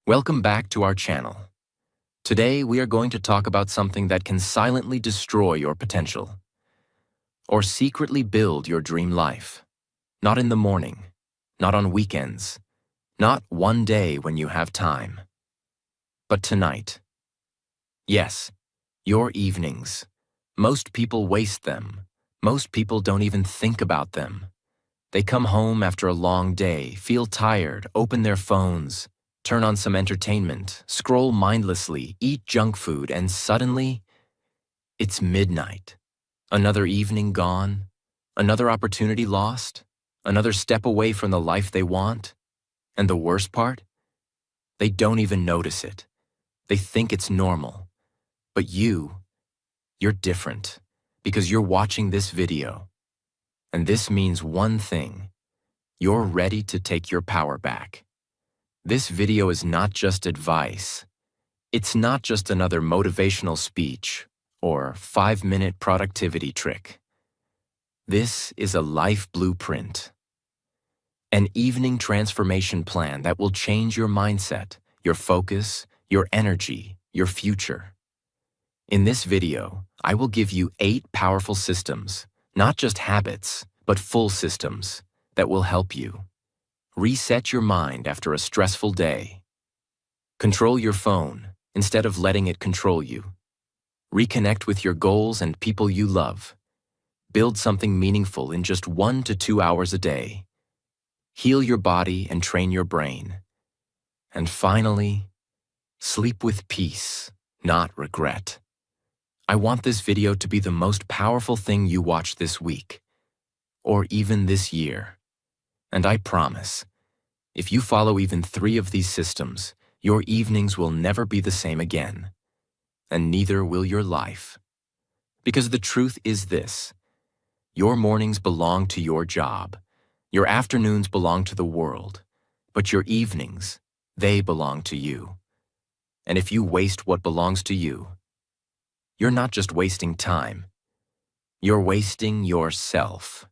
Welcome back to our channel. Today we are going to talk about something that can silently destroy your potential or secretly build your dream life. Not in the morning, not on weekends, not one day when you have time, but tonight. Yes, your evenings. Most people waste them. Most people don't even think about them. They come home after a long day, feel tired, open their phones, turn on some entertainment, scroll mindlessly, eat junk food, and suddenly, it's midnight. Another evening gone, another opportunity lost, another step away from the life they want. And the worst part? They don't even notice it. They think it's normal. But you're different because you're watching this video. And this means one thing: you're ready to take your power back. This video is not just advice. It's not just another motivational speech or 5-minute productivity trick. This is a life blueprint. An evening transformation plan that will change your mindset, your focus, your energy, your future. In this video, I will give you 8 powerful systems, not just habits, but full systems that will help you reset your mind after a stressful day. Control your phone instead of letting it control you. Reconnect with your goals and people you love. Build something meaningful in just 1 to 2 hours a day. Heal your body and train your brain. And finally, sleep with peace, not regret. I want this video to be the most powerful thing you watch this week, or even this year. And I promise, if you follow even 3 of these systems, your evenings will never be the same again. And neither will your life. Because the truth is this: your mornings belong to your job. Your afternoons belong to the world. But your evenings, they belong to you. And if you waste what belongs to you, you're not just wasting time. You're wasting yourself.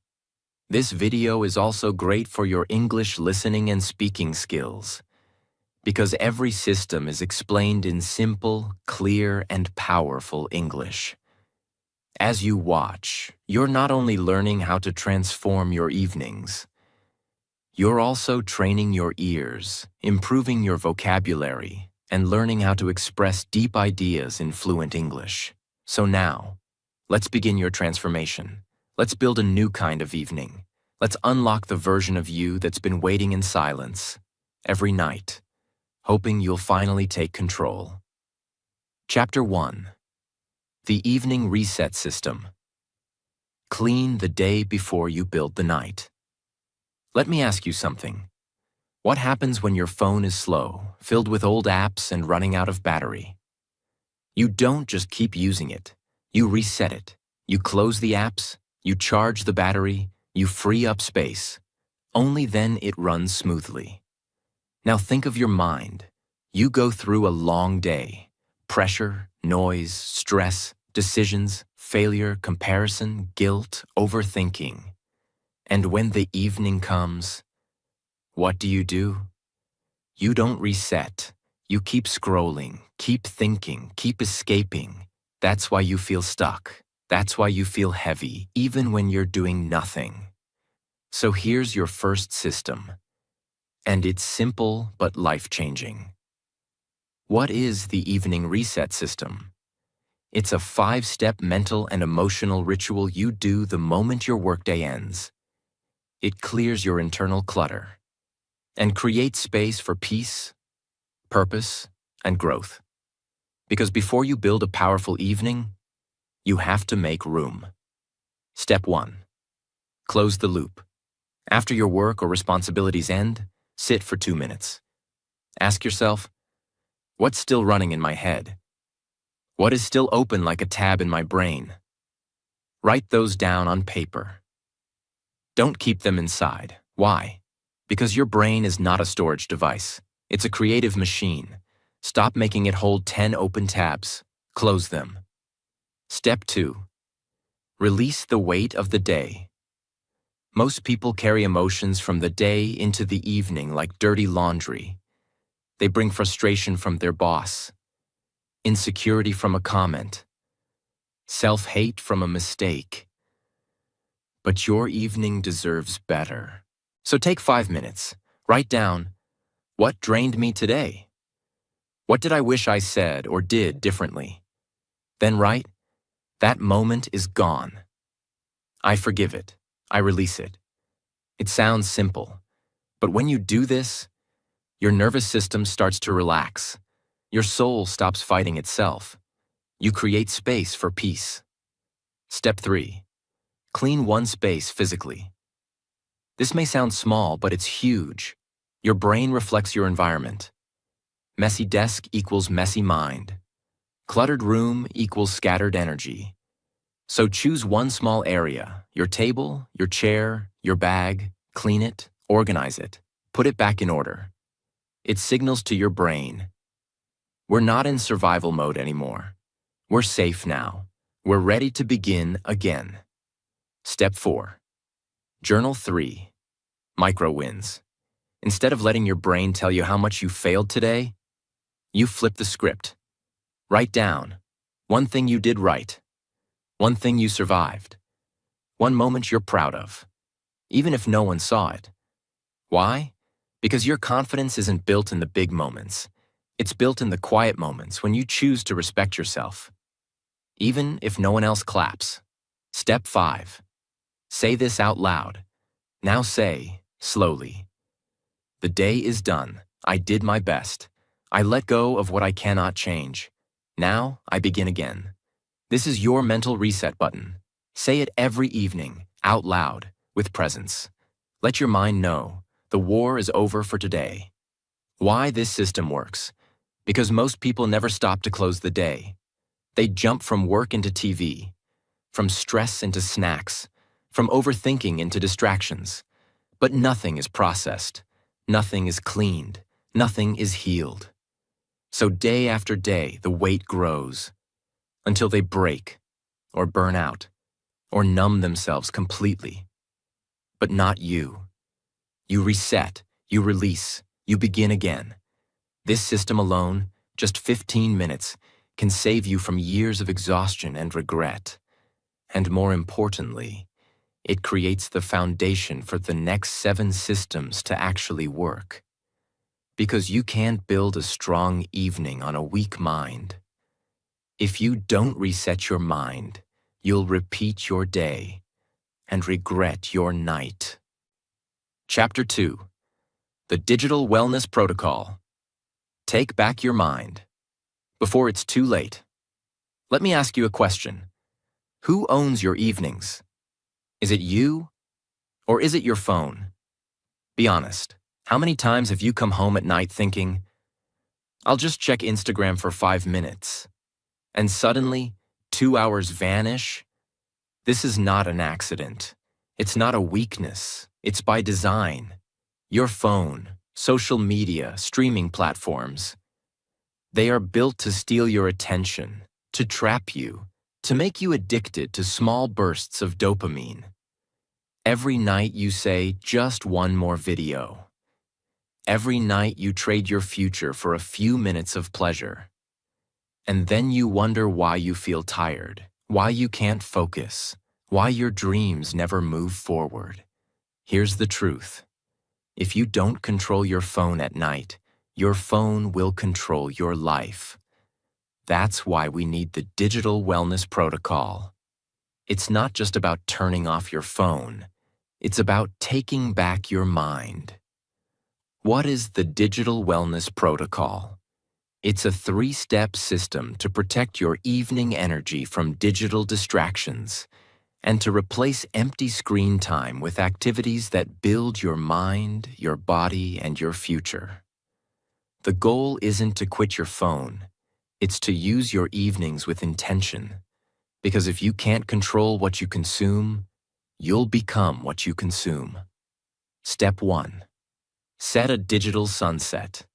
This video is also great for your English listening and speaking skills, because every system is explained in simple, clear, and powerful English. As you watch, you're not only learning how to transform your evenings, you're also training your ears, improving your vocabulary, and learning how to express deep ideas in fluent English. So now, let's begin your transformation. Let's build a new kind of evening. Let's unlock the version of you that's been waiting in silence every night, hoping you'll finally take control. Chapter 1: The Evening Reset System. Clean the day before you build the night. Let me ask you something. What happens when your phone is slow, filled with old apps and running out of battery? You don't just keep using it. You reset it. You close the apps, you charge the battery, you free up space. Only then it runs smoothly. Now think of your mind. You go through a long day. Pressure, noise, stress, decisions, failure, comparison, guilt, overthinking. And when the evening comes, what do? You don't reset. You keep scrolling, keep thinking, keep escaping. That's why you feel stuck. That's why you feel heavy, even when you're doing nothing. So here's your first system. And it's simple but life-changing. What is the evening reset system? It's a 5-step mental and emotional ritual you do the moment your workday ends. It clears your internal clutter and creates space for peace, purpose, and growth. Because before you build a powerful evening, you have to make room. Step 1. Close the loop. After your work or responsibilities end, sit for 2 minutes. Ask yourself, what's still running in my head? What is still open like a tab in my brain? Write those down on paper. Don't keep them inside. Why? Because your brain is not a storage device. It's a creative machine. Stop making it hold 10 open tabs. Close them. Step 2. Release the weight of the day. Most people carry emotions from the day into the evening like dirty laundry. They bring frustration from their boss, insecurity from a comment, self-hate from a mistake. But your evening deserves better. So take 5 minutes. Write down, what drained me today? What did I wish I said or did differently? Then write, that moment is gone. I forgive it. I release it. It sounds simple, but when you do this, your nervous system starts to relax. Your soul stops fighting itself. You create space for peace. Step 3. Clean one space physically. This may sound small, but it's huge. Your brain reflects your environment. Messy desk equals messy mind. Cluttered room equals scattered energy. So choose one small area, your table, your chair, your bag, clean it, organize it, put it back in order. It signals to your brain, we're not in survival mode anymore. We're safe now. We're ready to begin again. Step 4. Journal 3. Micro wins. Instead of letting your brain tell you how much you failed today, you flip the script. Write down one thing you did right, one thing you survived, one moment you're proud of, even if no one saw it. Why? Because your confidence isn't built in the big moments. It's built in the quiet moments when you choose to respect yourself, even if no one else claps. Step 5. Say this out loud. Now say, slowly, the day is done. I did my best. I let go of what I cannot change. Now I begin again. This is your mental reset button. Say it every evening, out loud, with presence. Let your mind know the war is over for today. Why this system works? Because most people never stop to close the day. They jump from work into TV, from stress into snacks, from overthinking into distractions. But nothing is processed. Nothing is cleaned. Nothing is healed. So day after day, the weight grows until they break or burn out or numb themselves completely. But not you. You reset, you release, you begin again. This system alone, just 15 minutes, can save you from years of exhaustion and regret. And more importantly, it creates the foundation for the next 7 systems to actually work. Because you can't build a strong evening on a weak mind. If you don't reset your mind, you'll repeat your day and regret your night. Chapter 2. The Digital Wellness Protocol. Take back your mind. Before it's too late. Let me ask you a question. Who owns your evenings? Is it you, or is it your phone? Be honest. How many times have you come home at night thinking, I'll just check Instagram for 5 minutes, and suddenly 2 hours vanish? This is not an accident. It's not a weakness. It's by design. Your phone, social media, streaming platforms, they are built to steal your attention, to trap you, to make you addicted to small bursts of dopamine. Every night you say, just one more video. Every night you trade your future for a few minutes of pleasure. And then you wonder why you feel tired, why you can't focus, why your dreams never move forward. Here's the truth. If you don't control your phone at night, your phone will control your life. That's why we need the Digital Wellness Protocol. It's not just about turning off your phone. It's about taking back your mind. What is the Digital Wellness Protocol? It's a 3-step system to protect your evening energy from digital distractions and to replace empty screen time with activities that build your mind, your body, and your future. The goal isn't to quit your phone. It's to use your evenings with intention. Because if you can't control what you consume, you'll become what you consume. Step 1. Set a digital sunset.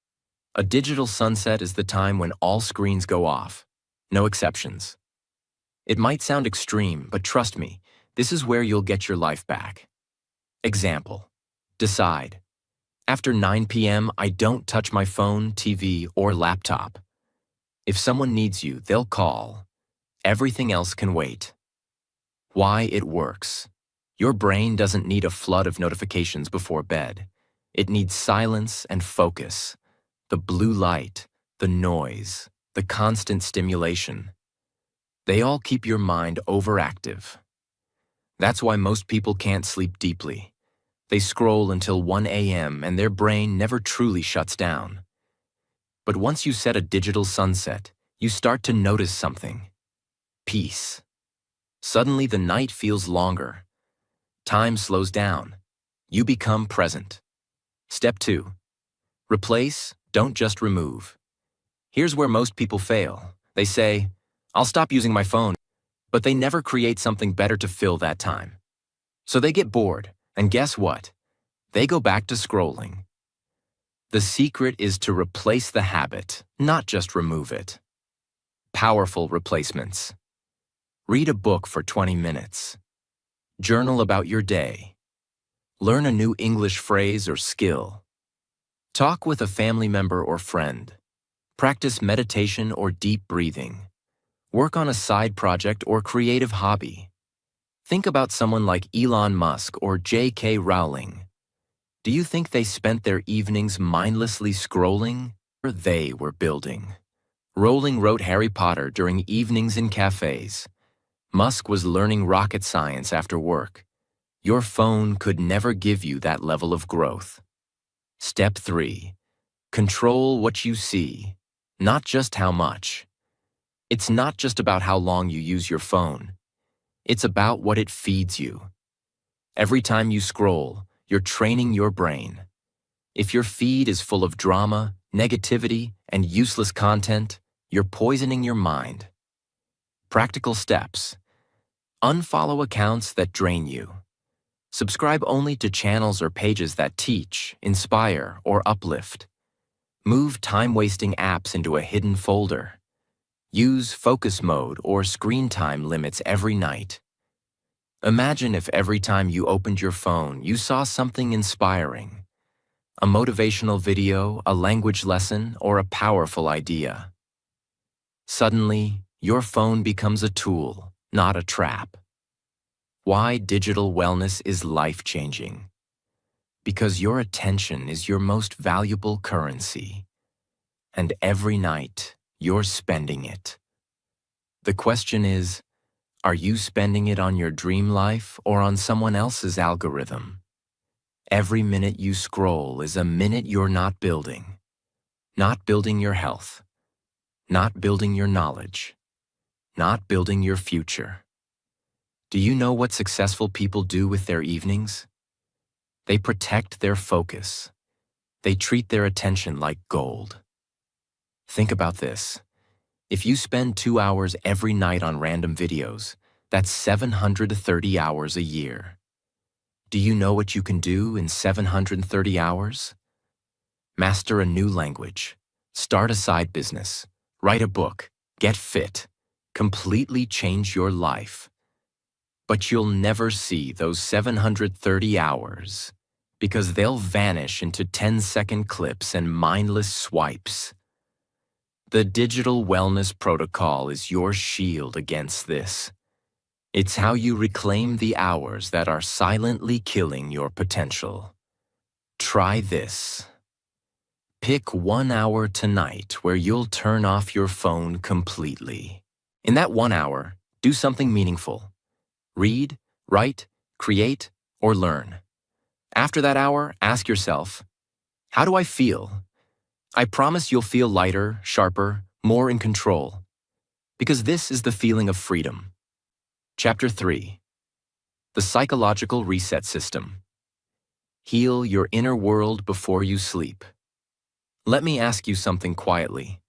A digital sunset is the time when all screens go off. No exceptions. It might sound extreme, but trust me, this is where you'll get your life back. Example. Decide. After 9 p.m., I don't touch my phone, TV, or laptop. If someone needs you, they'll call. Everything else can wait. Why it works. Your brain doesn't need a flood of notifications before bed. It needs silence and focus. The blue light, the noise, the constant stimulation. They all keep your mind overactive. That's why most people can't sleep deeply. They scroll until 1 a.m. and their brain never truly shuts down. But once you set a digital sunset, you start to notice something. Peace. Suddenly the night feels longer. Time slows down. You become present. Step 2. Replace, don't just remove. Here's where most people fail. They say, I'll stop using my phone, but they never create something better to fill that time. So they get bored, and guess what? They go back to scrolling. The secret is to replace the habit, not just remove it. Powerful replacements. Read a book for 20 minutes. Journal about your day. Learn a new English phrase or skill. Talk with a family member or friend. Practice meditation or deep breathing. Work on a side project or creative hobby. Think about someone like Elon Musk or J.K. Rowling. Do you think they spent their evenings mindlessly scrolling? Or they were building? Rowling wrote Harry Potter during evenings in cafes. Musk was learning rocket science after work. Your phone could never give you that level of growth. Step 3. Control what you see, not just how much. It's not just about how long you use your phone. It's about what it feeds you. Every time you scroll, you're training your brain. If your feed is full of drama, negativity, and useless content, you're poisoning your mind. Practical steps. Unfollow accounts that drain you. Subscribe only to channels or pages that teach, inspire, or uplift. Move time-wasting apps into a hidden folder. Use focus mode or screen time limits every night. Imagine if every time you opened your phone, you saw something inspiring. A motivational video, a language lesson, or a powerful idea. Suddenly, your phone becomes a tool, not a trap. Why digital wellness is life-changing. Because your attention is your most valuable currency. And every night, you're spending it. The question is, are you spending it on your dream life or on someone else's algorithm? Every minute you scroll is a minute you're not building. Not building your health. Not building your knowledge. Not building your future. Do you know what successful people do with their evenings? They protect their focus. They treat their attention like gold. Think about this. If you spend 2 hours every night on random videos, that's 730 hours a year. Do you know what you can do in 730 hours? Master a new language, start a side business, write a book, get fit, completely change your life. But you'll never see those 730 hours because they'll vanish into 10-second clips and mindless swipes. The digital wellness protocol is your shield against this. It's how you reclaim the hours that are silently killing your potential. Try this. Pick 1 hour tonight where you'll turn off your phone completely. In that 1 hour, do something meaningful. Read, write, create, or learn. After that hour, ask yourself, how do I feel? I promise you'll feel lighter, sharper, more in control. Because this is the feeling of freedom. Chapter 3. The Psychological Reset System. Heal your inner world before you sleep. Let me ask you something quietly.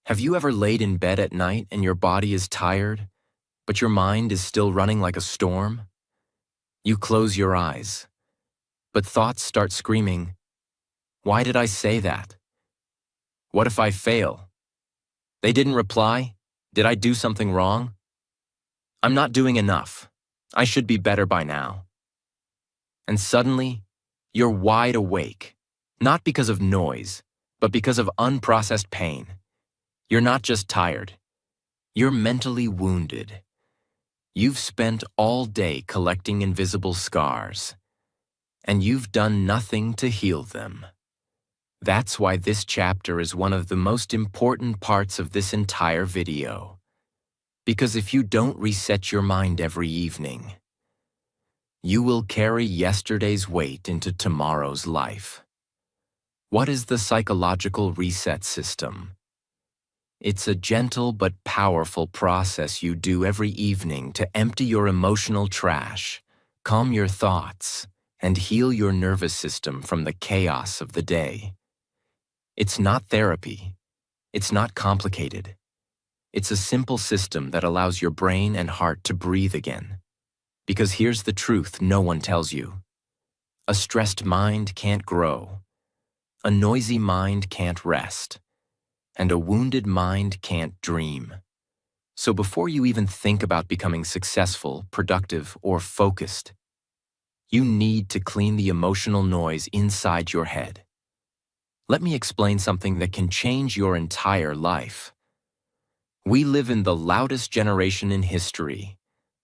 Have you ever laid in bed at night and your body is tired, but your mind is still running like a storm? You close your eyes, but thoughts start screaming, why did I say that? What if I fail? They didn't reply? Did I do something wrong? I'm not doing enough. I should be better by now. And suddenly, you're wide awake. Not because of noise, but because of unprocessed pain. You're not just tired. You're mentally wounded. You've spent all day collecting invisible scars, and you've done nothing to heal them. That's why this chapter is one of the most important parts of this entire video. Because if you don't reset your mind every evening, you will carry yesterday's weight into tomorrow's life. What is the psychological reset system? It's a gentle but powerful process you do every evening to empty your emotional trash, calm your thoughts, and heal your nervous system from the chaos of the day. It's not therapy. It's not complicated. It's a simple system that allows your brain and heart to breathe again. Because here's the truth no one tells you. A stressed mind can't grow. A noisy mind can't rest. And a wounded mind can't dream. So before you even think about becoming successful, productive, or focused, you need to clean the emotional noise inside your head. Let me explain something that can change your entire life. We live in the loudest generation in history.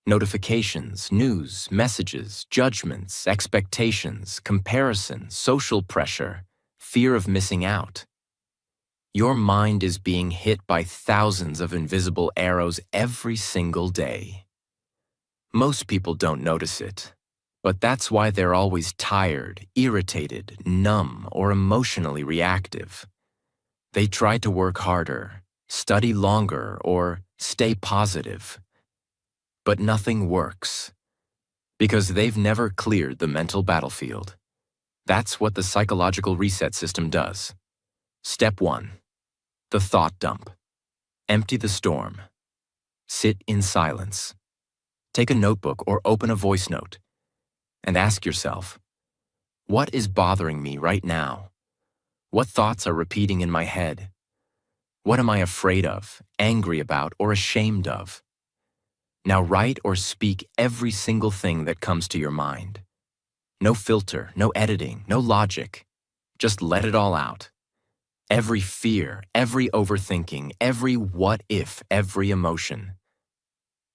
Notifications, news, messages, judgments, expectations, comparison, social pressure, fear of missing out. Your mind is being hit by thousands of invisible arrows every single day. Most people don't notice it, but that's why they're always tired, irritated, numb, or emotionally reactive. They try to work harder, study longer, or stay positive. But nothing works, because they've never cleared the mental battlefield. That's what the psychological reset system does. Step 1. The thought dump. Empty the storm. Sit in silence. Take a notebook or open a voice note and ask yourself, what is bothering me right now? What thoughts are repeating in my head? What am I afraid of, angry about, or ashamed of? Now write or speak every single thing that comes to your mind. No filter, no editing, no logic. Just let it all out. Every fear, every overthinking, every what if, every emotion.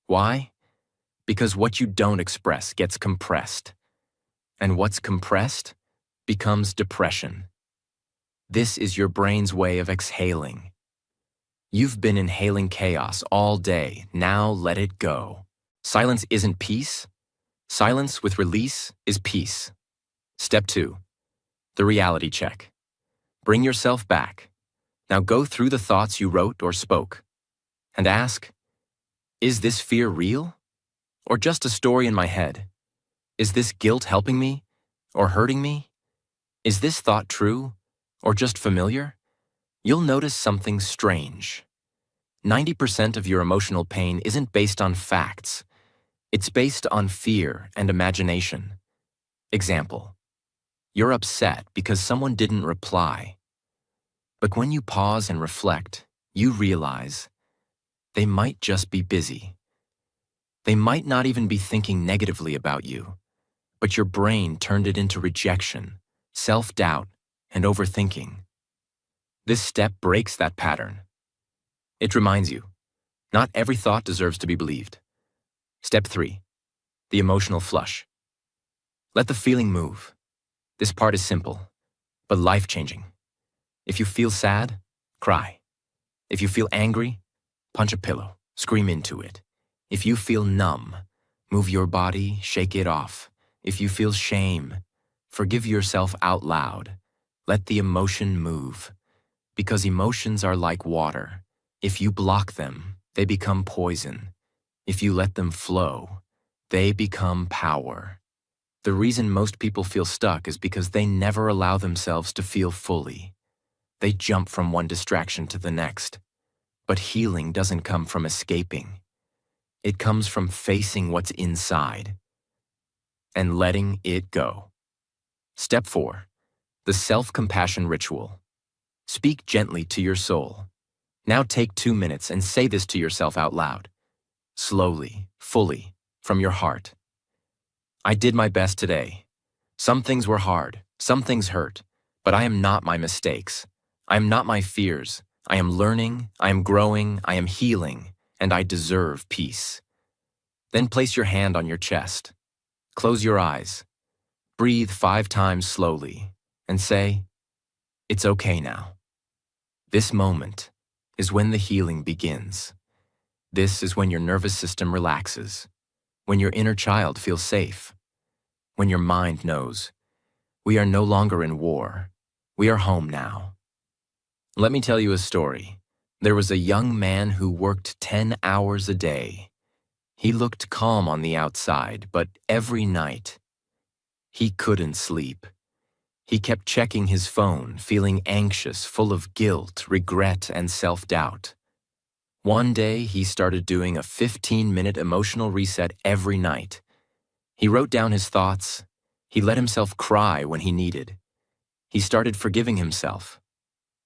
Why? Because what you don't express gets compressed. And what's compressed becomes depression. This is your brain's way of exhaling. You've been inhaling chaos all day. Now let it go. Silence isn't peace. Silence with release is peace. Step 2. The reality check. Bring yourself back. Now go through the thoughts you wrote or spoke and ask, is this fear real or just a story in my head? Is this guilt helping me or hurting me? Is this thought true or just familiar? You'll notice something strange. 90% of your emotional pain isn't based on facts. It's based on fear and imagination. Example. You're upset because someone didn't reply. But when you pause and reflect, you realize they might just be busy. They might not even be thinking negatively about you, but your brain turned it into rejection, self-doubt, and overthinking. This step breaks that pattern. It reminds you, not every thought deserves to be believed. Step 3. The emotional flush. Let the feeling move. This part is simple, but life-changing. If you feel sad, cry. If you feel angry, punch a pillow, scream into it. If you feel numb, move your body, shake it off. If you feel shame, forgive yourself out loud. Let the emotion move. Because emotions are like water. If you block them, they become poison. If you let them flow, they become power. The reason most people feel stuck is because they never allow themselves to feel fully. They jump from one distraction to the next. But healing doesn't come from escaping. It comes from facing what's inside and letting it go. Step 4. The self-compassion ritual. Speak gently to your soul. Now take 2 minutes and say this to yourself out loud. Slowly, fully, from your heart. I did my best today. Some things were hard, some things hurt, But I am not my mistakes. I am not my fears. I am learning, I am growing, I am healing, and I deserve peace. Then place your hand on your chest. Close your eyes. Breathe 5 times slowly and say, "It's okay now." This moment is when the healing begins. This is when your nervous system relaxes, when your inner child feels safe, when your mind knows, we are no longer in war. We are home now. Let me tell you a story. There was a young man who worked 10 hours a day. He looked calm on the outside, but every night, he couldn't sleep. He kept checking his phone, feeling anxious, full of guilt, regret, and self-doubt. One day, he started doing a 15-minute emotional reset every night. He wrote down his thoughts. He let himself cry when he needed. He started forgiving himself.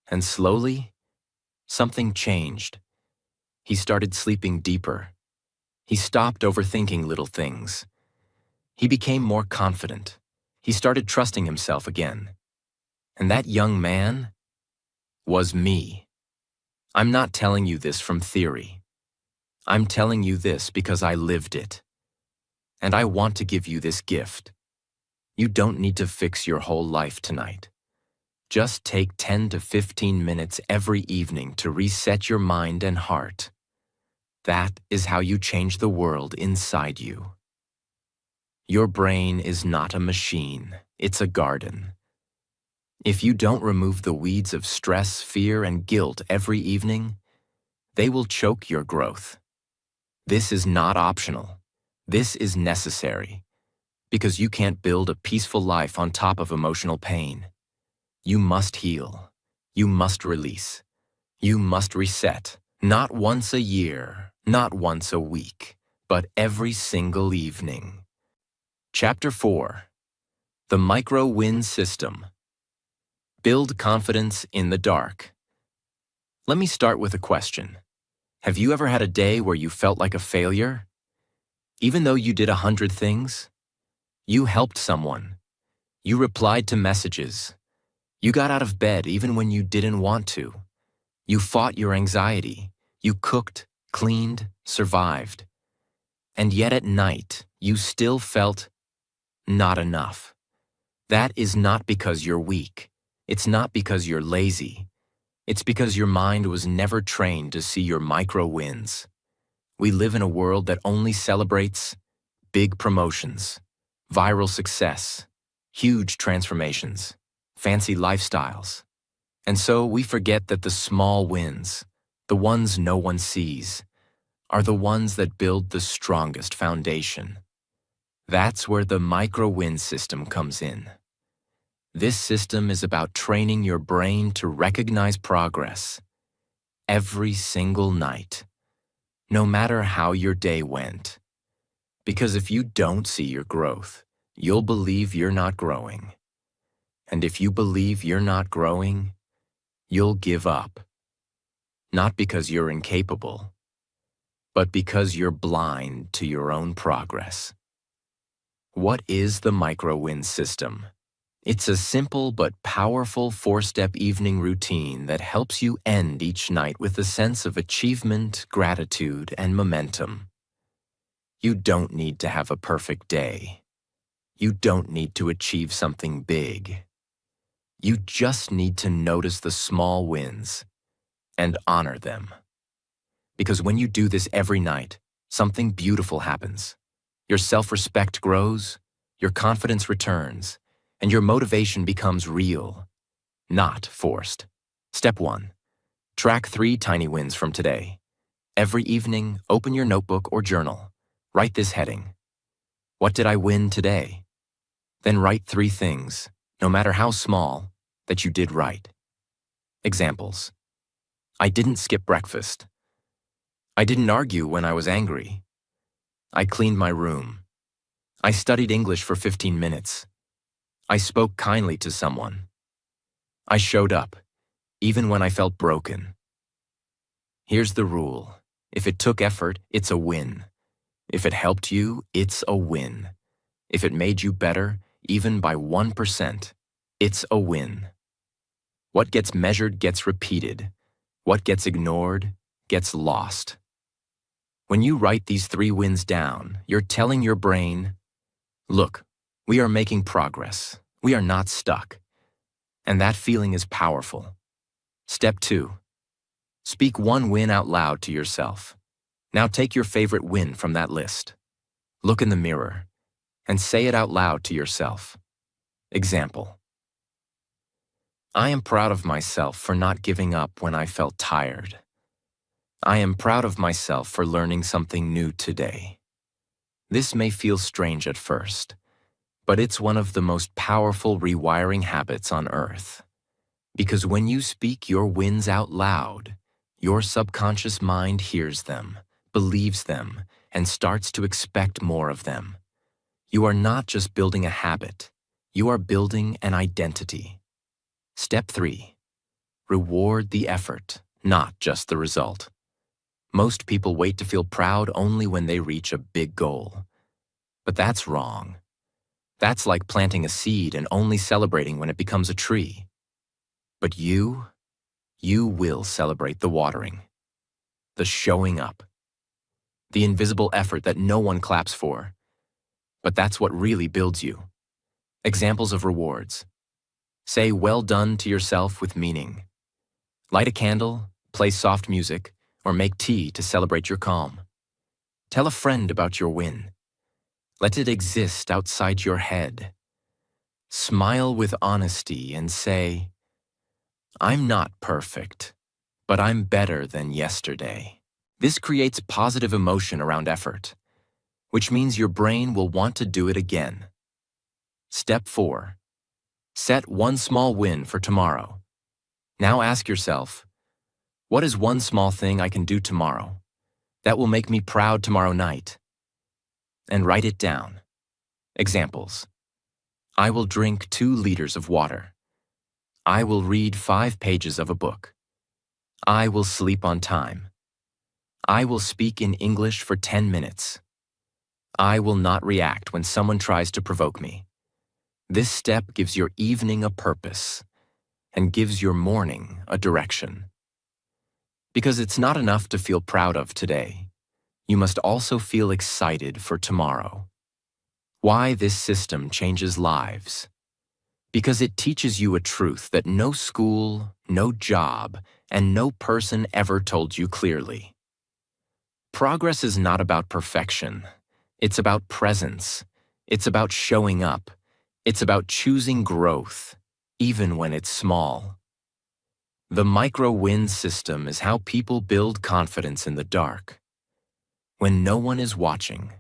And slowly, something changed. He started sleeping deeper. He stopped overthinking little things. He became more confident. He started trusting himself again. And that young man was me. I'm not telling you this from theory. I'm telling you this because I lived it. And I want to give you this gift. You don't need to fix your whole life tonight. Just take 10 to 15 minutes every evening to reset your mind and heart. That is how you change the world inside you. Your brain is not a machine, it's a garden. If you don't remove the weeds of stress, fear, and guilt every evening, they will choke your growth. This is not optional. This is necessary. Because you can't build a peaceful life on top of emotional pain. You must heal. You must release. You must reset. Not once a year, not once a week, but every single evening. Chapter 4. The Micro-Win System. Build confidence in the dark. Let me start with a question. Have you ever had a day where you felt like a failure? Even though you did 100 things? You helped someone. You replied to messages. You got out of bed even when you didn't want to. You fought your anxiety. You cooked, cleaned, survived. And yet at night, you still felt not enough. That is not because you're weak. It's not because you're lazy. It's because your mind was never trained to see your micro wins. We live in a world that only celebrates big promotions, viral success, huge transformations, fancy lifestyles. And so we forget that the small wins, the ones no one sees, are the ones that build the strongest foundation. That's where the micro-win system comes in. This system is about training your brain to recognize progress every single night, no matter how your day went. Because if you don't see your growth, you'll believe you're not growing. And if you believe you're not growing, you'll give up. Not because you're incapable, but because you're blind to your own progress. What is the micro-win system? It's a simple but powerful 4-step evening routine that helps you end each night with a sense of achievement, gratitude, and momentum. You don't need to have a perfect day. You don't need to achieve something big. You just need to notice the small wins and honor them. Because when you do this every night, something beautiful happens. Your self-respect grows, your confidence returns, and your motivation becomes real, not forced. Step 1. Track 3 tiny wins from today. Every evening, open your notebook or journal. Write this heading. What did I win today? Then write 3 things, no matter how small, that you did right. Examples. I didn't skip breakfast. I didn't argue when I was angry. I cleaned my room. I studied English for 15 minutes. I spoke kindly to someone. I showed up, even when I felt broken. Here's the rule. If it took effort, it's a win. If it helped you, it's a win. If it made you better, even by 1%, it's a win. What gets measured gets repeated. What gets ignored gets lost. When you write these 3 wins down, you're telling your brain, look, we are making progress. We are not stuck. And that feeling is powerful. Step 2. Speak 1 win out loud to yourself. Now take your favorite win from that list. Look in the mirror and say it out loud to yourself. Example: I am proud of myself for not giving up when I felt tired. I am proud of myself for learning something new today. This may feel strange at first, but it's one of the most powerful rewiring habits on earth. Because when you speak your wins out loud, your subconscious mind hears them, believes them, and starts to expect more of them. You are not just building a habit, you are building an identity. Step 3. Reward the effort, not just the result. Most people wait to feel proud only when they reach a big goal. But that's wrong. That's like planting a seed and only celebrating when it becomes a tree. But you will celebrate the watering, the showing up, the invisible effort that no one claps for. But that's what really builds you. Examples of rewards. Say well done to yourself with meaning. Light a candle, play soft music, or make tea to celebrate your calm. Tell a friend about your win. Let it exist outside your head. Smile with honesty and say, I'm not perfect, but I'm better than yesterday. This creates positive emotion around effort, which means your brain will want to do it again. Step 4. Set 1 small win for tomorrow. Now ask yourself, what is 1 small thing I can do tomorrow that will make me proud tomorrow night? And write it down. Examples: I will drink 2 liters of water. I will read 5 pages of a book. I will sleep on time. I will speak in English for 10 minutes. I will not react when someone tries to provoke me. This step gives your evening a purpose and gives your morning a direction. Because it's not enough to feel proud of today. You must also feel excited for tomorrow. Why this system changes lives? Because it teaches you a truth that no school, no job, and no person ever told you clearly. Progress is not about perfection. It's about presence. It's about showing up. It's about choosing growth, even when it's small. The micro-win system is how people build confidence in the dark. When no one is watching.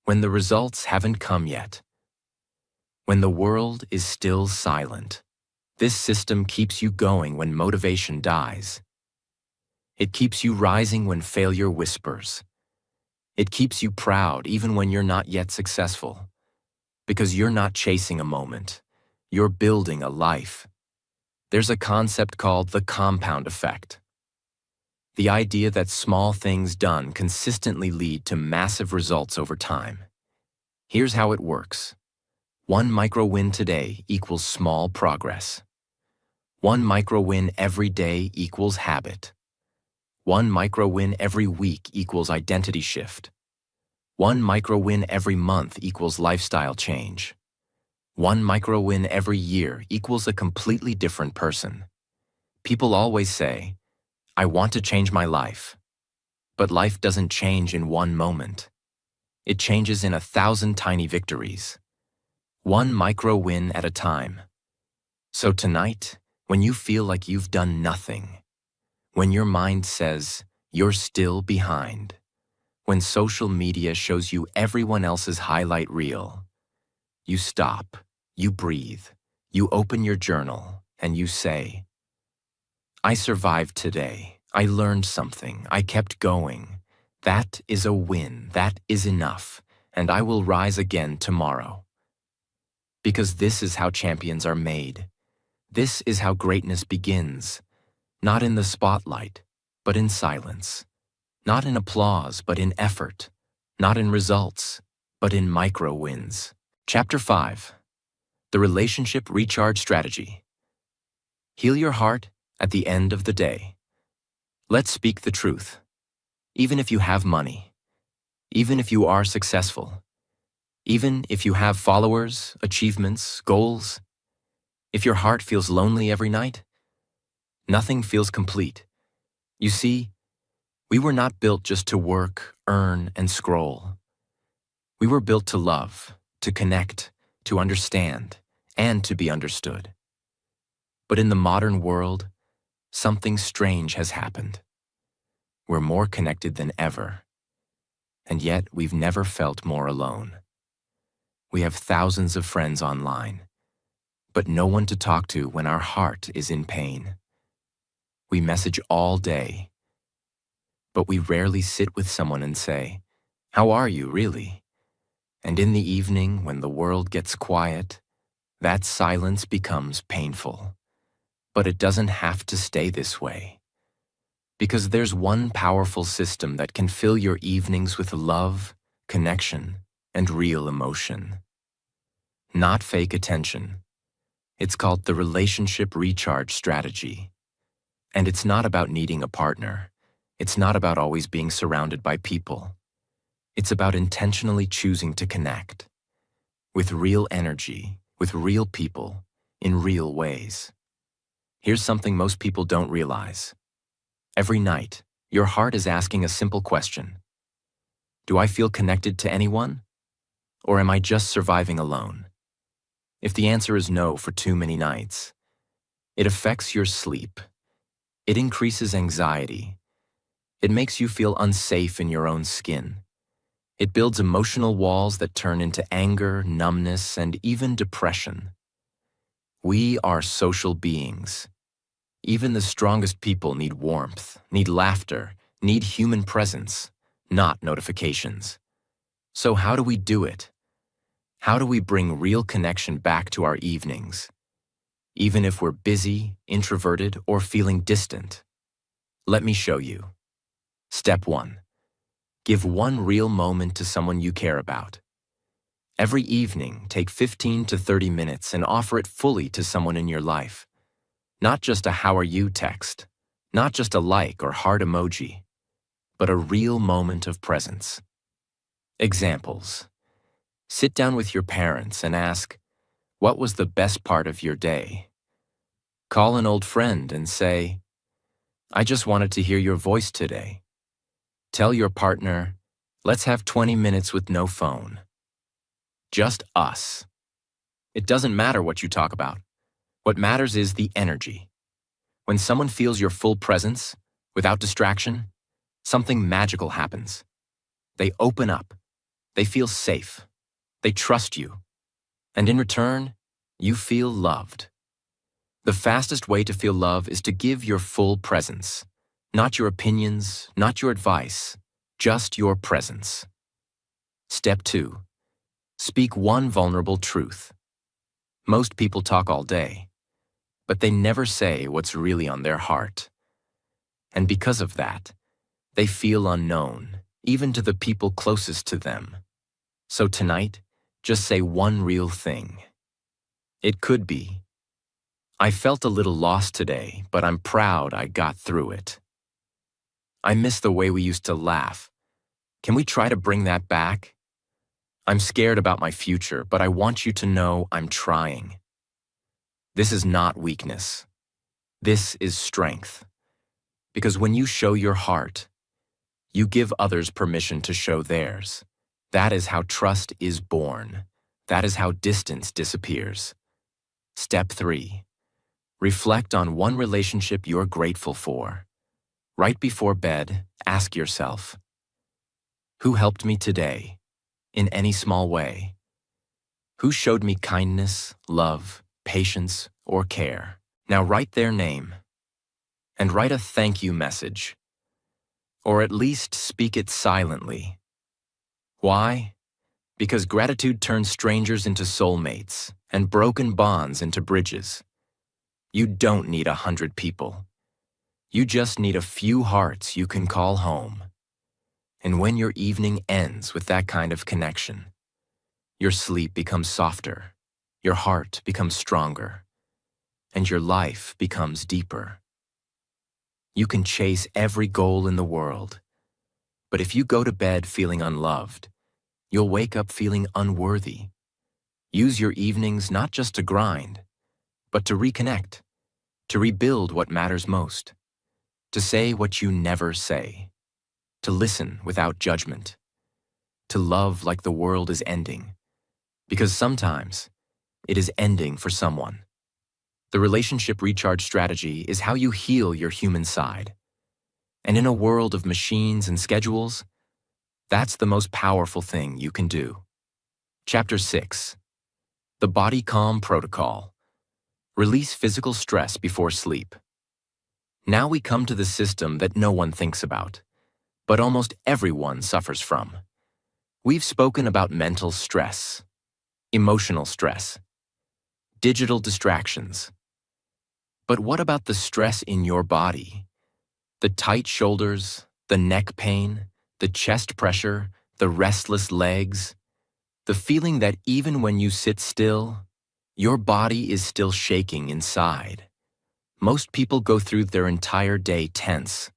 When the results haven't come yet. When the world is still silent. This system keeps you going when motivation dies. It keeps you rising when failure whispers. It keeps you proud even when you're not yet successful. Because you're not chasing a moment. You're building a life. There's a concept called the compound effect. The idea that small things done consistently lead to massive results over time. Here's how it works. 1 micro-win today equals small progress. 1 micro-win every day equals habit. 1 micro-win every week equals identity shift. 1 micro-win every month equals lifestyle change. 1 micro-win every year equals a completely different person. People always say, I want to change my life. But life doesn't change in 1 moment. It changes in 1,000 tiny victories. 1 micro-win at a time. So tonight, when you feel like you've done nothing, when your mind says you're still behind, when social media shows you everyone else's highlight reel, you stop, you breathe, you open your journal, and you say, I survived today. I learned something. I kept going. That is a win. That is enough. And I will rise again tomorrow. Because this is how champions are made. This is how greatness begins. Not in the spotlight, but in silence. Not in applause, but in effort. Not in results, but in micro-wins. Chapter 5. The Relationship Recharge Strategy. Heal your heart at the end of the day. Let's speak the truth. Even if you have money, even if you are successful, even if you have followers, achievements, goals, if your heart feels lonely every night, nothing feels complete. You see, we were not built just to work, earn, and scroll. We were built to love, to connect, to understand, and to be understood. But in the modern world, something strange has happened. We're more connected than ever, and yet we've never felt more alone. We have thousands of friends online, but no one to talk to when our heart is in pain. We message all day, but we rarely sit with someone and say, "How are you, really?" And in the evening, when the world gets quiet, that silence becomes painful. But it doesn't have to stay this way. Because there's one powerful system that can fill your evenings with love, connection, and real emotion. Not fake attention. It's called the relationship recharge strategy. And it's not about needing a partner. It's not about always being surrounded by people. It's about intentionally choosing to connect with real energy, with real people, in real ways. Here's something most people don't realize. Every night, your heart is asking a simple question. Do I feel connected to anyone? Or am I just surviving alone? If the answer is no for too many nights, it affects your sleep. It increases anxiety. It makes you feel unsafe in your own skin. It builds emotional walls that turn into anger, numbness, and even depression. We are social beings. Even the strongest people need warmth, need laughter, need human presence, not notifications. So how do we do it? How do we bring real connection back to our evenings, even if we're busy, introverted, or feeling distant? Let me show you. Step 1. Give one real moment to someone you care about. Every evening, take 15 to 30 minutes and offer it fully to someone in your life. Not just a "how are you" text, not just a like or heart emoji, but a real moment of presence. Examples. Sit down with your parents and ask, "What was the best part of your day?" Call an old friend and say, "I just wanted to hear your voice today." Tell your partner, "Let's have 20 minutes with no phone. Just us." It doesn't matter what you talk about. What matters is the energy. When someone feels your full presence, without distraction, something magical happens. They open up. They feel safe. They trust you. And in return, you feel loved. The fastest way to feel love is to give your full presence. Not your opinions, not your advice, just your presence. Step 2. Speak one vulnerable truth. Most people talk all day, but they never say what's really on their heart. And because of that, they feel unknown, even to the people closest to them. So tonight, just say one real thing. It could be, "I felt a little lost today, but I'm proud I got through it. I miss the way we used to laugh. Can we try to bring that back? I'm scared about my future, but I want you to know I'm trying." This is not weakness. This is strength. Because when you show your heart, you give others permission to show theirs. That is how trust is born. That is how distance disappears. Step 3. Reflect on one relationship you're grateful for. Right before bed, ask yourself, who helped me today, in any small way? Who showed me kindness, love, patience, or care? Now write their name, and write a thank you message. Or at least speak it silently. Why? Because gratitude turns strangers into soulmates, and broken bonds into bridges. You don't need 100 people. You just need a few hearts you can call home. And when your evening ends with that kind of connection, your sleep becomes softer, your heart becomes stronger, and your life becomes deeper. You can chase every goal in the world, but if you go to bed feeling unloved, you'll wake up feeling unworthy. Use your evenings not just to grind, but to reconnect, to rebuild what matters most, to say what you never say, to listen without judgment, to love like the world is ending, because sometimes it is ending for someone. The relationship recharge strategy is how you heal your human side. And in a world of machines and schedules, that's the most powerful thing you can do. Chapter 6. The Body Calm Protocol. Release physical stress before sleep. Now we come to the system that no one thinks about, but almost everyone suffers from. We've spoken about mental stress, emotional stress, digital distractions. But what about the stress in your body? The tight shoulders, the neck pain, the chest pressure, the restless legs, the feeling that even when you sit still, your body is still shaking inside. Most people go through their entire day tense,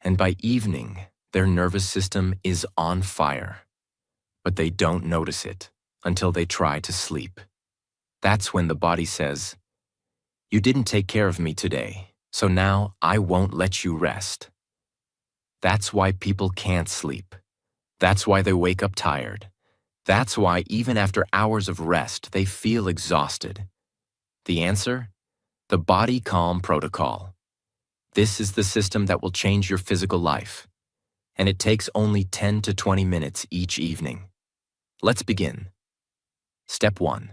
and by evening, their nervous system is on fire. But they don't notice it until they try to sleep. That's when the body says, "You didn't take care of me today, so now I won't let you rest." That's why people can't sleep. That's why they wake up tired. That's why even after hours of rest, they feel exhausted. The answer? The Body Calm Protocol. This is the system that will change your physical life, and it takes only 10 to 20 minutes each evening. Let's begin. Step 1.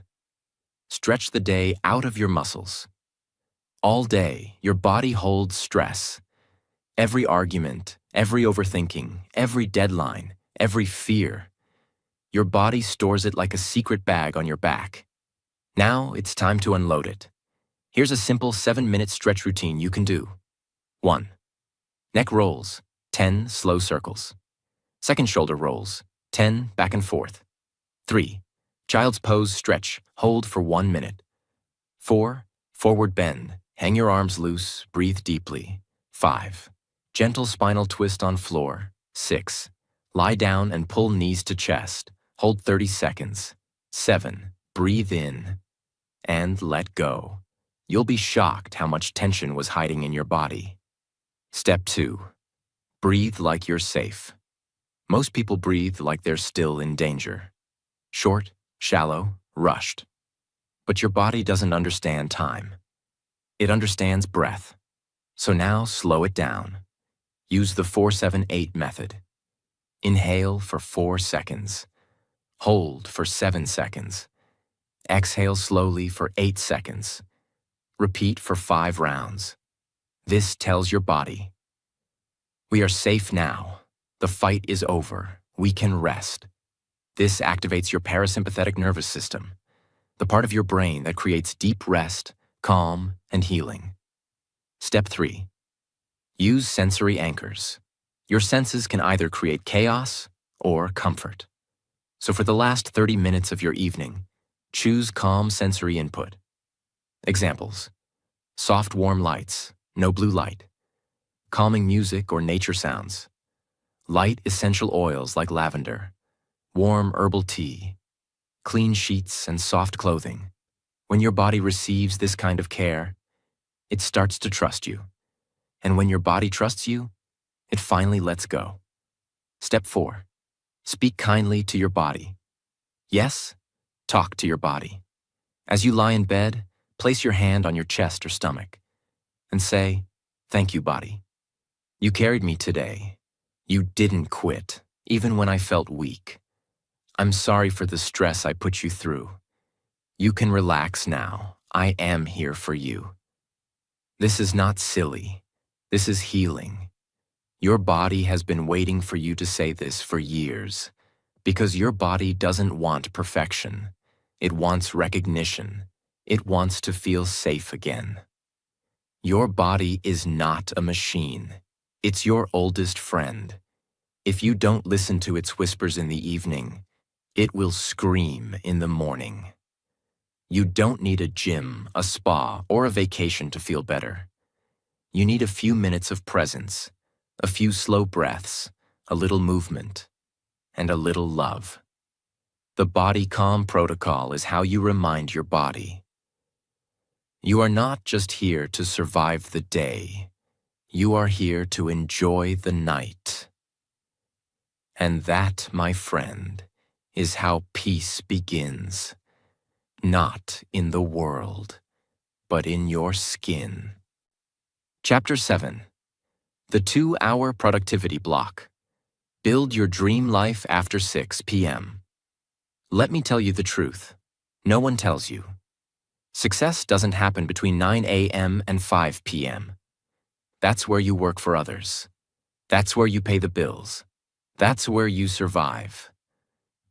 Stretch the day out of your muscles. All day, your body holds stress. Every argument, every overthinking, every deadline, every fear. Your body stores it like a secret bag on your back. Now it's time to unload it. Here's a simple 7-minute stretch routine you can do. 1. Neck rolls, 10 slow circles. Second shoulder rolls, 10 back and forth. 3. Child's pose stretch, hold for 1 minute. 4. Forward bend, hang your arms loose, breathe deeply. 5. Gentle spinal twist on floor. 6. Lie down and pull knees to chest. Hold 30 seconds. 7. Breathe in and let go. You'll be shocked how much tension was hiding in your body. Step 2. Breathe like you're safe. Most people breathe like they're still in danger. Short, shallow, rushed. But your body doesn't understand time. It understands breath. So now slow it down. Use the 4-7-8 method. Inhale for 4 seconds. Hold for 7 seconds. Exhale slowly for 8 seconds. Repeat for 5 rounds. This tells your body, we are safe now. The fight is over. We can rest. This activates your parasympathetic nervous system, the part of your brain that creates deep rest, calm, and healing. Step 3. Use sensory anchors. Your senses can either create chaos or comfort. So for the last 30 minutes of your evening, choose calm sensory input. Examples: soft warm lights, no blue light; calming music or nature sounds; light essential oils like lavender; warm herbal tea; clean sheets and soft clothing. When your body receives this kind of care, it starts to trust you. And when your body trusts you, it finally lets go. Step 4. Speak kindly to your body. Yes, talk to your body. As you lie in bed, place your hand on your chest or stomach and say, "Thank you, body. You carried me today. You didn't quit, even when I felt weak. I'm sorry for the stress I put you through. You can relax now. I am here for you." This is not silly. This is healing. Your body has been waiting for you to say this for years, because your body doesn't want perfection. It wants recognition. It wants to feel safe again. Your body is not a machine. It's your oldest friend. If you don't listen to its whispers in the evening, it will scream in the morning. You don't need a gym, a spa, or a vacation to feel better. You need a few minutes of presence, a few slow breaths, a little movement, and a little love. The Body Calm Protocol is how you remind your body. You are not just here to survive the day. You are here to enjoy the night. And that, my friend, is how peace begins. Not in the world, but in your skin. Chapter 7. The 2-Hour Productivity Block. Build your dream life after 6 p.m. Let me tell you the truth. No one tells you. Success doesn't happen between 9 a.m. and 5 p.m. That's where you work for others. That's where you pay the bills. That's where you survive.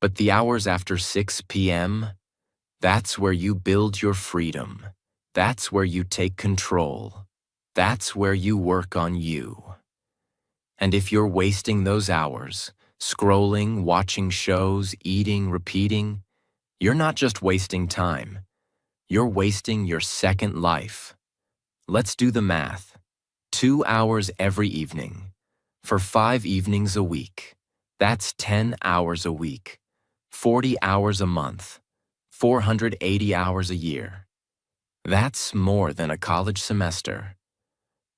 But the hours after 6 p.m., that's where you build your freedom. That's where you take control. That's where you work on you. And if you're wasting those hours, scrolling, watching shows, eating, repeating, you're not just wasting time. You're wasting your second life. Let's do the math. 2 hours every evening. For 5 evenings a week. That's 10 hours a week. 40 hours a month. 480 hours a year. That's more than a college semester.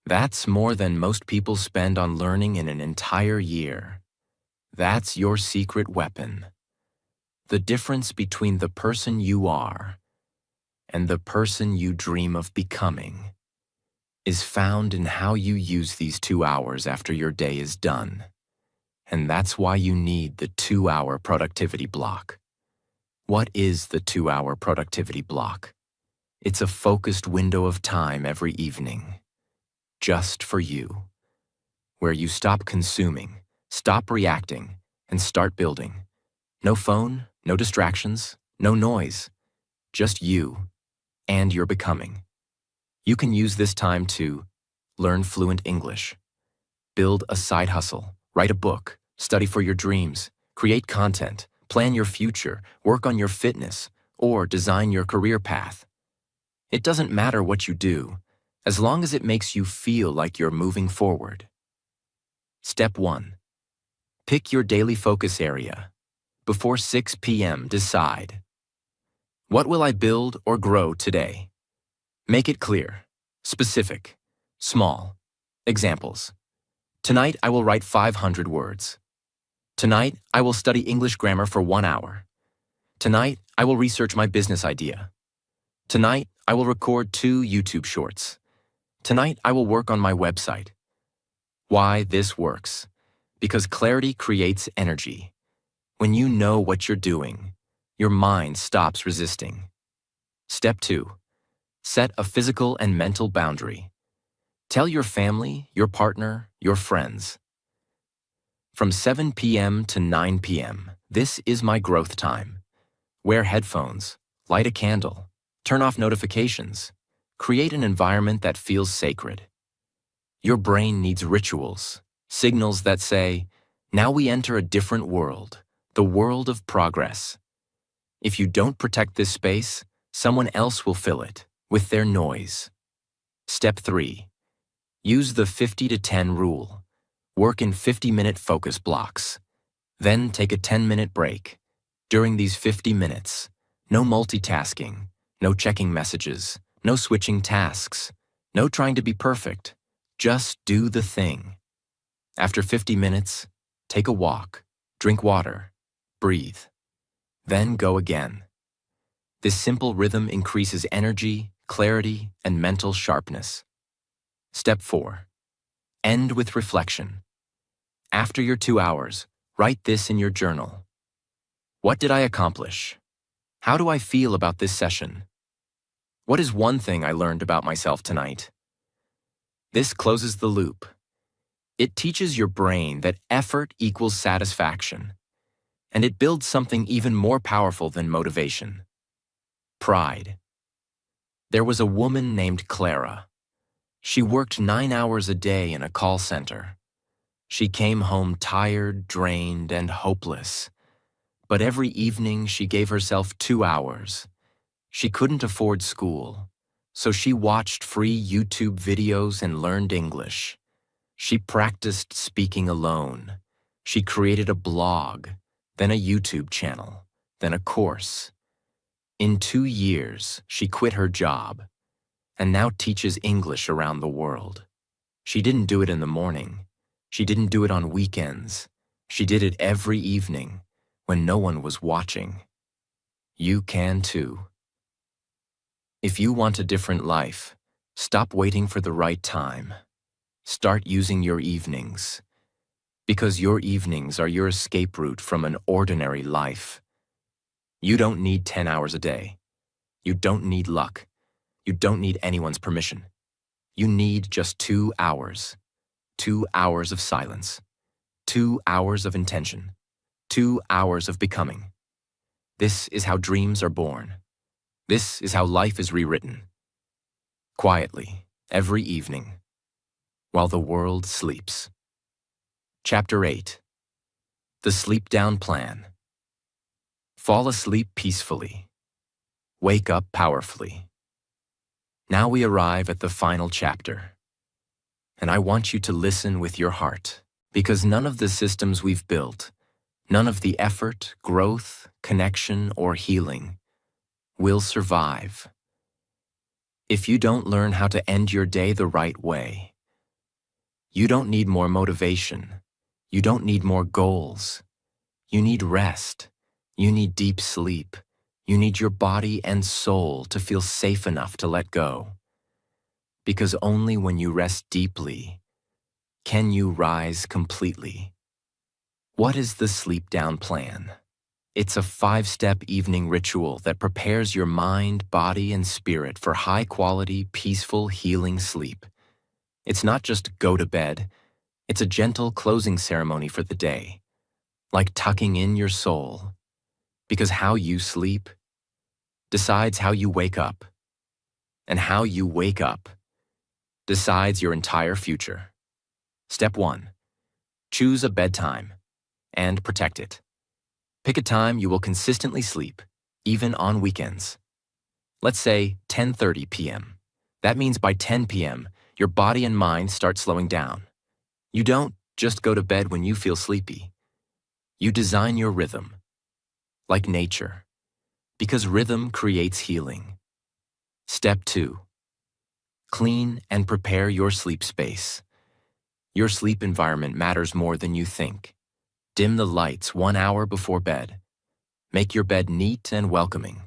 That's more than most people spend on learning in an entire year. That's your secret weapon. The difference between the person you are and the person you dream of becoming is found in how you use these 2 hours after your day is done. And that's why you need the 2-hour productivity block. What is the 2-hour productivity block? It's a focused window of time every evening, just for you, where you stop consuming, stop reacting, and start building. No phone, no distractions, no noise, just you and your becoming. You can use this time to learn fluent English, build a side hustle, write a book, study for your dreams, create content, plan your future, work on your fitness, or design your career path. It doesn't matter what you do, as long as it makes you feel like you're moving forward. Step 1. Pick your daily focus area. Before 6 p.m., decide. What will I build or grow today? Make it clear, specific, small. Examples. Tonight I will write 500 words. Tonight I will study English grammar for 1 hour. Tonight I will research my business idea. Tonight I will record 2 YouTube shorts. Tonight I will work on my website. Why this works? Because clarity creates energy. When you know what you're doing, your mind stops resisting. Step 2. Set a physical and mental boundary. Tell your family, your partner, your friends. From 7 p.m. to 9 p.m., this is my growth time. Wear headphones, light a candle, turn off notifications, create an environment that feels sacred. Your brain needs rituals, signals that say, now we enter a different world, the world of progress. If you don't protect this space, someone else will fill it with their noise. Step 3. Use the 50 to 10 rule. Work in 50-minute focus blocks. Then take a 10-minute break. During these 50 minutes, no multitasking, no checking messages, no switching tasks, no trying to be perfect. Just do the thing. After 50 minutes, take a walk, drink water, breathe. Then go again. This simple rhythm increases energy, clarity, and mental sharpness. Step 4. End with reflection. After your 2 hours, write this in your journal. What did I accomplish? How do I feel about this session? What is one thing I learned about myself tonight? This closes the loop. It teaches your brain that effort equals satisfaction, and it builds something even more powerful than motivation: pride. There was a woman named Clara. She worked 9 hours a day in a call center. She came home tired, drained, and hopeless. But every evening she gave herself 2 hours. She couldn't afford school, so she watched free YouTube videos and learned English. She practiced speaking alone. She created a blog, then a YouTube channel, then a course. In 2 years, she quit her job and now teaches English around the world. She didn't do it in the morning. She didn't do it on weekends. She did it every evening when no one was watching. You can too. If you want a different life, stop waiting for the right time. Start using your evenings, because your evenings are your escape route from an ordinary life. You don't need 10 hours a day. You don't need luck. You don't need anyone's permission. You need just 2 hours. 2 hours of silence. 2 hours of intention. 2 hours of becoming. This is how dreams are born. This is how life is rewritten. Quietly, every evening, while the world sleeps. Chapter 8. The Sleep Down Plan. Fall asleep peacefully. Wake up powerfully. Now we arrive at the final chapter. And I want you to listen with your heart, because none of the systems we've built, none of the effort, growth, connection, or healing will survive if you don't learn how to end your day the right way. You don't need more motivation. You don't need more goals. You need rest. You need deep sleep. You need your body and soul to feel safe enough to let go. Because only when you rest deeply can you rise completely. What is the Sleep Down Plan? It's a 5-step evening ritual that prepares your mind, body, and spirit for high-quality, peaceful, healing sleep. It's not just go to bed. It's a gentle closing ceremony for the day, like tucking in your soul. Because how you sleep decides how you wake up, and how you wake up decides your entire future. Step 1. Choose a bedtime and protect it. Pick a time you will consistently sleep, even on weekends. Let's say 10:30 p.m. That means by 10 p.m., your body and mind start slowing down. You don't just go to bed when you feel sleepy. You design your rhythm, like nature, because rhythm creates healing. Step 2. Clean and prepare your sleep space. Your sleep environment matters more than you think. Dim the lights 1 hour before bed. Make your bed neat and welcoming.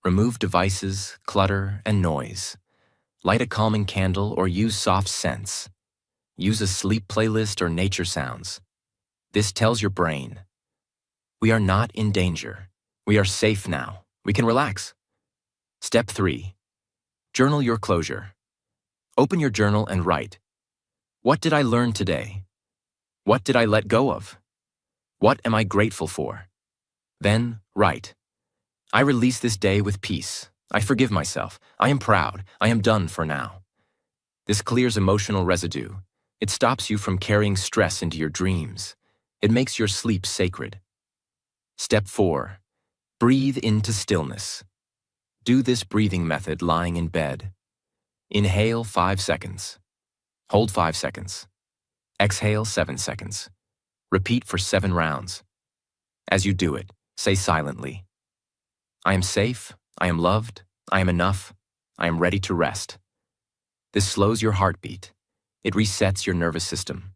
Remove devices, clutter, and noise. Light a calming candle or use soft scents. Use a sleep playlist or nature sounds. This tells your brain, we are not in danger. We are safe now. We can relax. Step 3. Journal your closure. Open your journal and write, what did I learn today? What did I let go of? What am I grateful for? Then write, I release this day with peace. I forgive myself. I am proud. I am done for now. This clears emotional residue. It stops you from carrying stress into your dreams. It makes your sleep sacred. Step 4. Breathe into stillness. Do this breathing method lying in bed. Inhale 5 seconds. Hold 5 seconds. Exhale 7 seconds. Repeat for 7 rounds. As you do it, say silently, I am safe, I am loved, I am enough, I am ready to rest. This slows your heartbeat. It resets your nervous system.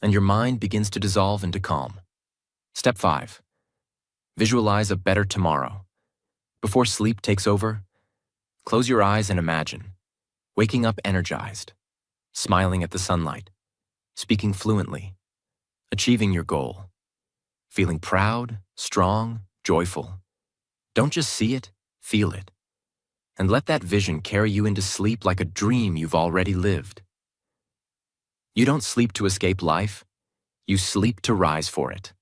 And your mind begins to dissolve into calm. Step 5. Visualize a better tomorrow. Before sleep takes over, close your eyes and imagine waking up energized, smiling at the sunlight, speaking fluently, achieving your goal, feeling proud, strong, joyful. Don't just see it, feel it. And let that vision carry you into sleep like a dream you've already lived. You don't sleep to escape life, you sleep to rise for it.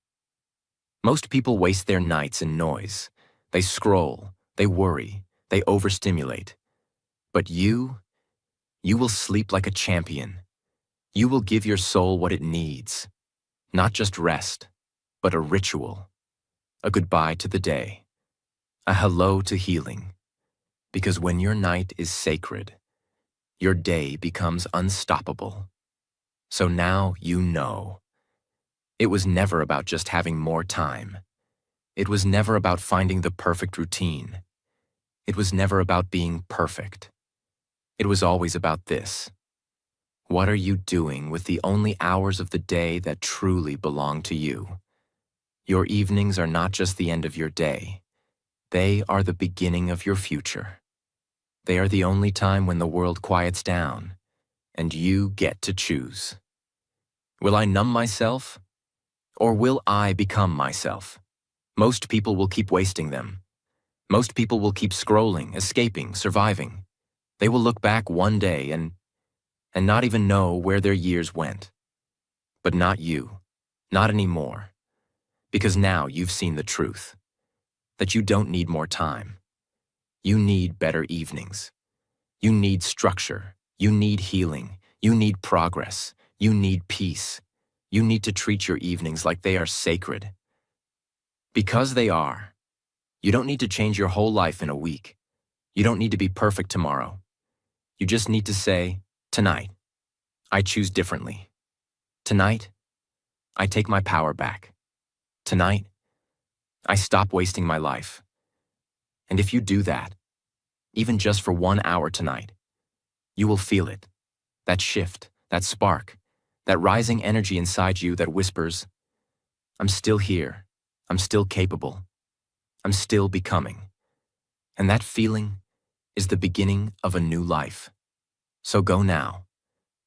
Most people waste their nights in noise. They scroll, they worry, they overstimulate. But you will sleep like a champion. You will give your soul what it needs. Not just rest, but a ritual. A goodbye to the day. A hello to healing. Because when your night is sacred, your day becomes unstoppable. So now you know. It was never about just having more time. It was never about finding the perfect routine. It was never about being perfect. It was always about this. What are you doing with the only hours of the day that truly belong to you? Your evenings are not just the end of your day. They are the beginning of your future. They are the only time when the world quiets down, and you get to choose. Will I numb myself, or will I become myself? Most people will keep wasting them. Most people will keep scrolling, escaping, surviving. They will look back one day and not even know where their years went. But not you, not anymore. Because now you've seen the truth, that you don't need more time. You need better evenings. You need structure. You need healing. You need progress. You need peace. You need to treat your evenings like they are sacred. Because they are. You don't need to change your whole life in a week. You don't need to be perfect tomorrow. You just need to say, tonight, I choose differently. Tonight, I take my power back. Tonight, I stop wasting my life. And if you do that, even just for 1 hour tonight, you will feel it, that shift, that spark, that rising energy inside you that whispers, I'm still here, I'm still capable, I'm still becoming. And that feeling is the beginning of a new life. So go now.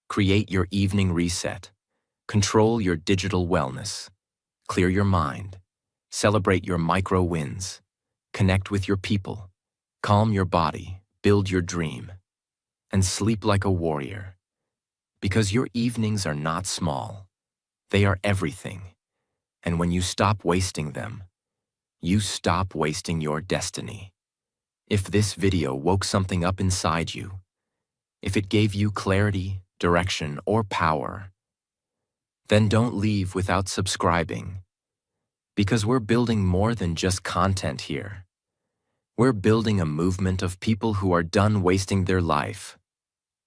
Create your evening reset. Control your digital wellness. Clear your mind. Celebrate your micro wins. Connect with your people. Calm your body. Build your dream. And sleep like a warrior. Because your evenings are not small. They are everything. And when you stop wasting them, you stop wasting your destiny. If this video woke something up inside you, if it gave you clarity, direction, or power, then don't leave without subscribing. Because we're building more than just content here. We're building a movement of people who are done wasting their life.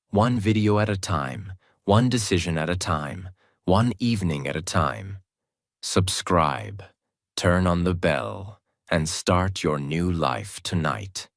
One video at a time, one decision at a time, one evening at a time. Subscribe, turn on the bell, and start your new life tonight.